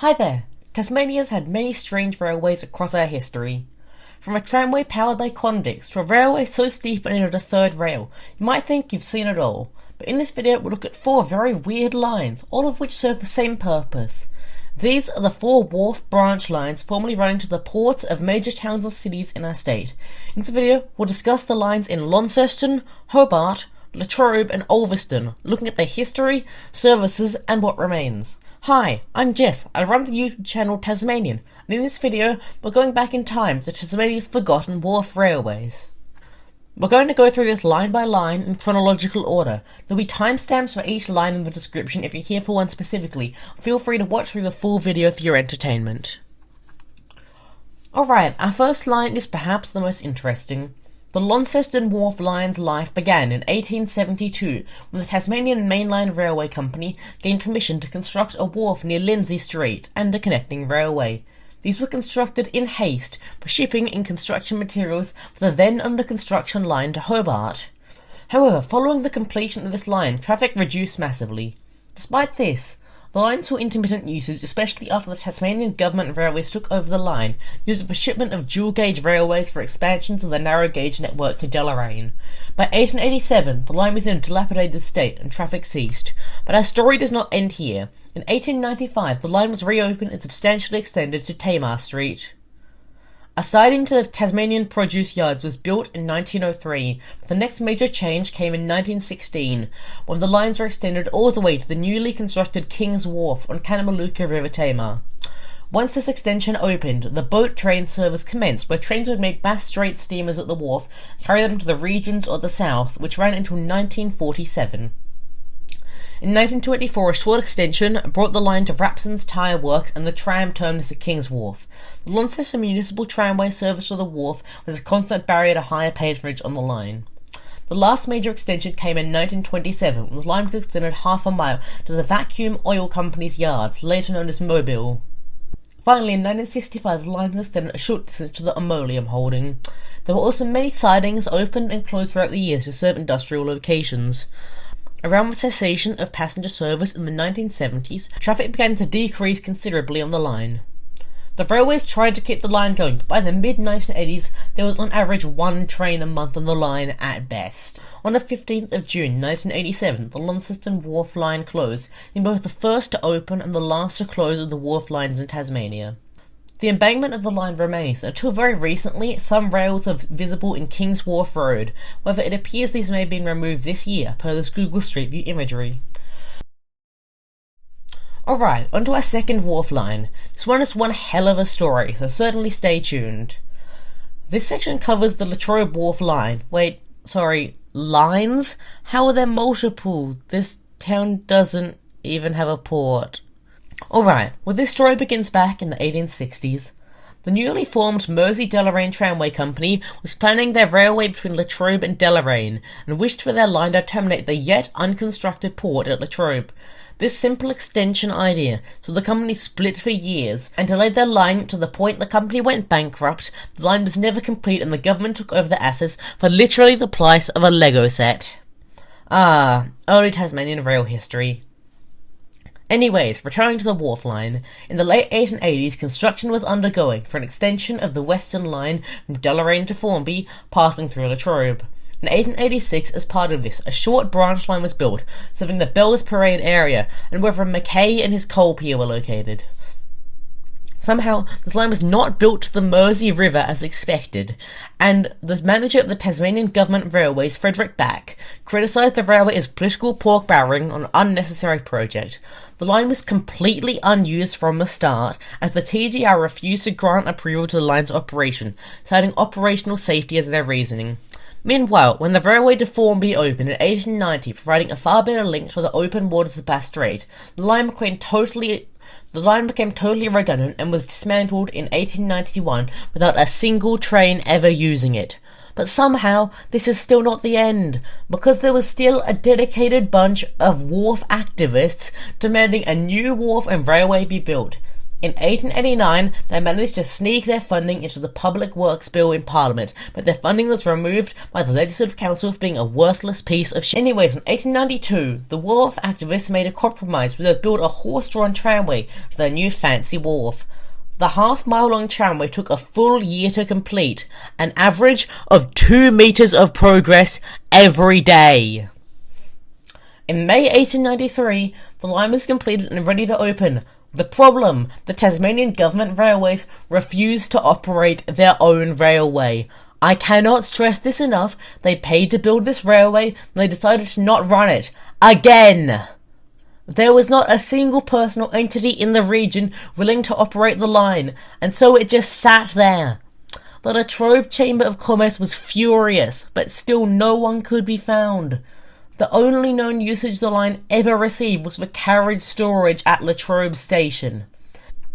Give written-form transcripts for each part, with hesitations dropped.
Hi there! Tasmania's had many strange railways across our history. From a tramway powered by convicts to a railway so steep it needed a third rail, you might think you've seen it all. But in this video we'll look at 4 very weird lines, all of which serve the same purpose. These are the 4 wharf branch lines formerly running to the ports of major towns and cities in our state. In this video we'll discuss the lines in Launceston, Hobart, Latrobe and Ulverstone, looking at their history, services and what remains. Hi, I'm Jess. I run the YouTube channel Tasmanian, and in this video we're going back in time to Tasmania's forgotten wharf railways. We're going to go through this line by line in chronological order. There'll be timestamps for each line in the description if you're here for one specifically. Feel free to watch through the full video for your entertainment. Alright, our first line is perhaps the most interesting. The Launceston Wharf line's life began in 1872 when the Tasmanian Mainline Railway Company gained permission to construct a wharf near Lindsay Street and a connecting railway. These were constructed in haste for shipping and construction materials for the then under construction line to Hobart. However, following the completion of this line, traffic reduced massively. Despite this, the line saw intermittent usage, especially after the Tasmanian Government Railways took over the line, used it for shipment of dual-gauge railways for expansions of the narrow-gauge network to Deloraine. By 1887, the line was in a dilapidated state and traffic ceased. But our story does not end here. In 1895, the line was reopened and substantially extended to Tamar Street. A siding to the Tasmanian produce yards was built in 1903, but the next major change came in 1916, when the lines were extended all the way to the newly constructed King's Wharf on Kanamaluka River Tamar. Once this extension opened, the boat train service commenced, where trains would make Bass Strait steamers at the wharf and carry them to the regions or the south, which ran until 1947. In 1924, a short extension brought the line to Rapson's Tyre Works and the tram terminus at King's Wharf. The Launceston Municipal Tramway service to the wharf was a constant barrier to higher patronage on the line. The last major extension came in 1927, when the line was extended half a mile to the Vacuum Oil Company's yards, later known as Mobile. Finally, in 1965, the line was extended a short distance to the Ammonium Holding. There were also many sidings opened and closed throughout the years to serve industrial locations. Around the cessation of passenger service in the 1970s, traffic began to decrease considerably on the line. The railways tried to keep the line going, but by the mid-1980s there was on average 1 train a month on the line at best. On the 15th of June 1987, the Launceston Wharf line closed, being both the first to open and the last to close of the wharf lines in Tasmania. The embankment of the line remains. Until very recently, some rails are visible in King's Wharf Road. However, it appears these may have been removed this year, per this Google Street View imagery. Alright, onto our second wharf line. This one is one hell of a story, so certainly stay tuned. This section covers the Latrobe Wharf line. Lines? How are there multiple? This town doesn't even have a port. Alright, well this story begins back in the 1860s. The newly formed Mersey-Deloraine Tramway Company was planning their railway between Latrobe and Deloraine, and wished for their line to terminate the yet unconstructed port at Latrobe. This simple extension idea saw the company split for years, and delayed their line to the point the company went bankrupt. The line was never complete and the government took over the assets for literally the price of a Lego set. Early Tasmanian rail history. Anyways, returning to the wharf line, in the late 1880s construction was undergoing for an extension of the western line from Deloraine to Formby, passing through Latrobe. In 1886, as part of this, a short branch line was built, serving the Bells Parade area, and where Mackay and his coal pier were located. Somehow, this line was not built to the Mersey River as expected, and the manager of the Tasmanian Government Railways, Frederick Back, criticised the railway as political pork barrelling on an unnecessary project. The line was completely unused from the start, as the TGR refused to grant approval to the line's operation, citing operational safety as their reasoning. Meanwhile, when the railway to Formby opened in 1890, providing a far better link to the open waters of Bass Strait, the line became totally redundant and was dismantled in 1891 without a single train ever using it. But somehow, this is still not the end, because there was still a dedicated bunch of wharf activists demanding a new wharf and railway be built. In 1889, they managed to sneak their funding into the Public Works Bill in Parliament, but their funding was removed by the Legislative Council for being a worthless piece of shit. Anyways, in 1892, the wharf activists made a compromise where they built a horse-drawn tramway to their new fancy wharf. The half-mile-long tramway took a full year to complete, an average of 2 meters of progress every day. In May 1893, the line was completed and ready to open. The problem: the Tasmanian Government Railways refused to operate their own railway. I cannot stress this enough. They paid to build this railway, and they decided to not run it. Again! There was not a single person or entity in the region willing to operate the line, and so it just sat there. The Latrobe Chamber of Commerce was furious, but still no one could be found. The only known usage the line ever received was for carriage storage at Latrobe Station.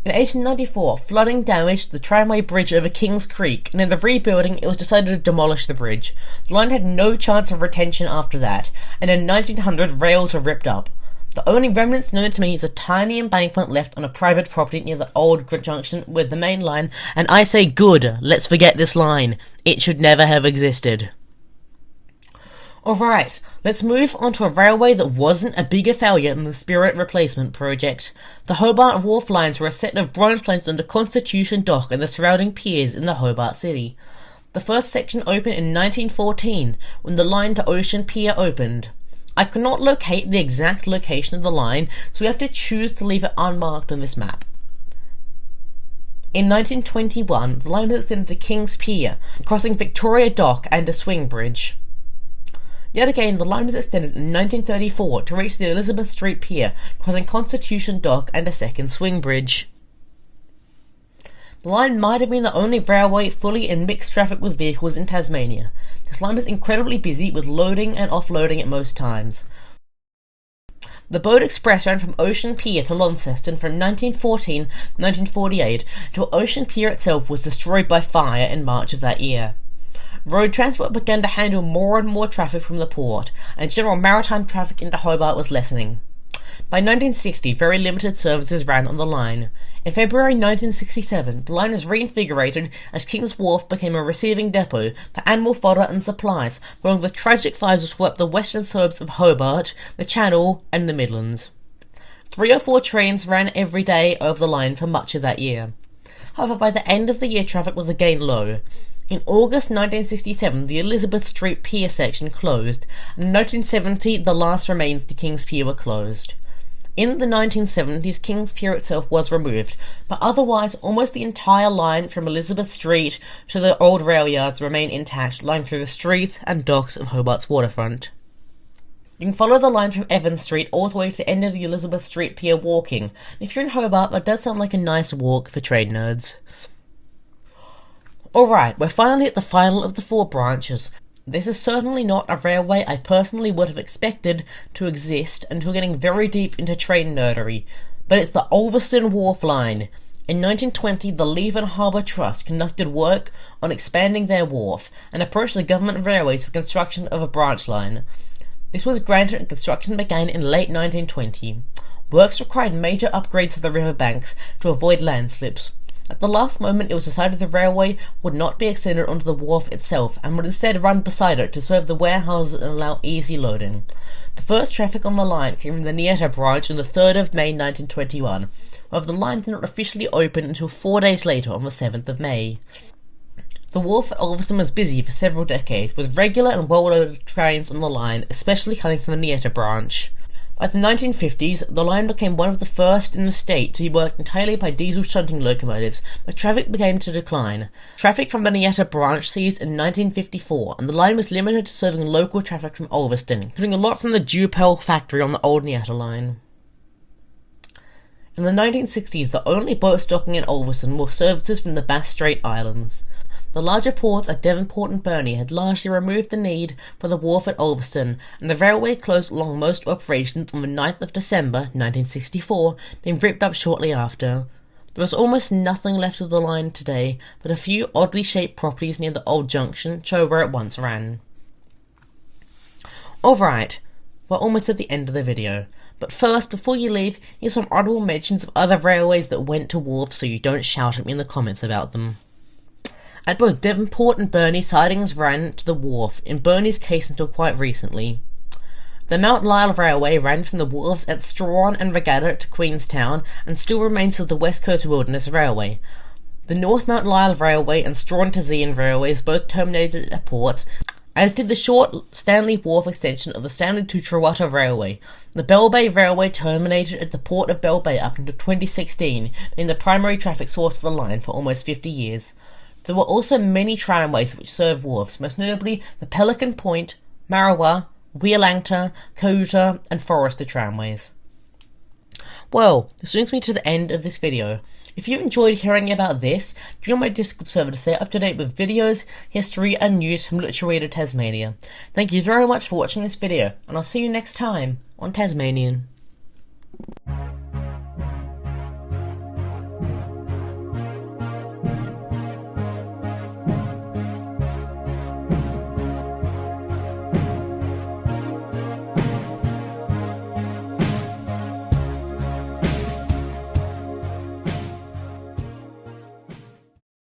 In 1894, flooding damaged the tramway bridge over Kings Creek, and in the rebuilding it was decided to demolish the bridge. The line had no chance of retention after that, and in 1900 rails were ripped up. The only remnants known to me is a tiny embankment left on a private property near the old junction with the main line, and I say good, let's forget this line. It should never have existed. Alright, let's move on to a railway that wasn't a bigger failure than the Spirit Replacement Project. The Hobart Wharf lines were a set of bronze lines on the Constitution Dock and the surrounding piers in the Hobart City. The first section opened in 1914, when the line to Ocean Pier opened. I cannot locate the exact location of the line, so we have to choose to leave it unmarked on this map. In 1921, the line was extended to King's Pier, crossing Victoria Dock and a swing bridge. Yet again, the line was extended in 1934 to reach the Elizabeth Street Pier, crossing Constitution Dock and a second swing bridge. The line might have been the only railway fully in mixed traffic with vehicles in Tasmania. This line was incredibly busy with loading and offloading at most times. The Boat Express ran from Ocean Pier to Launceston from 1914 to 1948, until Ocean Pier itself was destroyed by fire in March of that year. Road transport began to handle more and more traffic from the port, and general maritime traffic into Hobart was lessening. By 1960, very limited services ran on the line. In February 1967, the line was reinvigorated as King's Wharf became a receiving depot for animal fodder and supplies, following the tragic fires that swept the western suburbs of Hobart, the Channel, and the Midlands. 3 or 4 trains ran every day over the line for much of that year. However, by the end of the year, traffic was again low. In August 1967, the Elizabeth Street Pier section closed, and in 1970, the last remains to King's Pier were closed. In the 1970s, King's Pier itself was removed, but otherwise almost the entire line from Elizabeth Street to the old rail yards remain intact, lying through the streets and docks of Hobart's waterfront. You can follow the line from Evans Street all the way to the end of the Elizabeth Street Pier walking, and if you're in Hobart, that does sound like a nice walk for trade nerds. Alright, we're finally at the final of the 4 branches. This is certainly not a railway I personally would have expected to exist until getting very deep into train nerdery, but it's the Ulverstone Wharf line. In 1920, the Lever and Harbour Trust conducted work on expanding their wharf and approached the government railways for construction of a branch line. This was granted and construction began in late 1920. Works required major upgrades to the river banks to avoid landslips. At the last moment, it was decided the railway would not be extended onto the wharf itself and would instead run beside it to serve the warehouses and allow easy loading. The first traffic on the line came from the Nieta branch on the 3rd of May 1921, however the line did not officially open until 4 days later on the 7th of May. The wharf at Ulverstone was busy for several decades, with regular and well-loaded trains on the line, especially coming from the Nieta branch. By the 1950s, the line became one of the first in the state to be worked entirely by diesel shunting locomotives, but traffic began to decline. Traffic from the Nieta branch ceased in 1954, and the line was limited to serving local traffic from Ulverstone, including a lot from the Dupel factory on the old Nieta line. In the 1960s, the only boats docking in Ulverstone were services from the Bass Strait Islands. The larger ports at Devonport and Burnie had largely removed the need for the wharf at Ulverstone, and the railway closed along most operations on the 9th of December 1964, being ripped up shortly after. There is almost nothing left of the line today, but a few oddly shaped properties near the old junction show where it once ran. Alright, we're almost at the end of the video. But first, before you leave, here's some honourable mentions of other railways that went to wharfs so you don't shout at me in the comments about them. At both Devonport and Burnie, sidings ran to the wharf, in Burnie's case until quite recently. The Mount Lyell Railway ran from the wharves at Strahan and Regatta to Queenstown and still remains of the West Coast Wilderness Railway. The North Mount Lyell Railway and Strahan to Zeehan Railways both terminated at ports, as did the short Stanley Wharf extension of the Stanley to Trewetta Railway. The Bell Bay Railway terminated at the port of Bell Bay up until 2016, being the primary traffic source for the line for almost 50 years. There were also many tramways which served wharfs, most notably the Pelican Point, Marrawa, Wheelangta, Ceuta, and Forrester tramways. Well, this brings me to the end of this video. If you enjoyed hearing about this, join my Discord server to stay up to date with videos, history, and news from literally to Tasmania. Thank you very much for watching this video, and I'll see you next time on Tasmanian.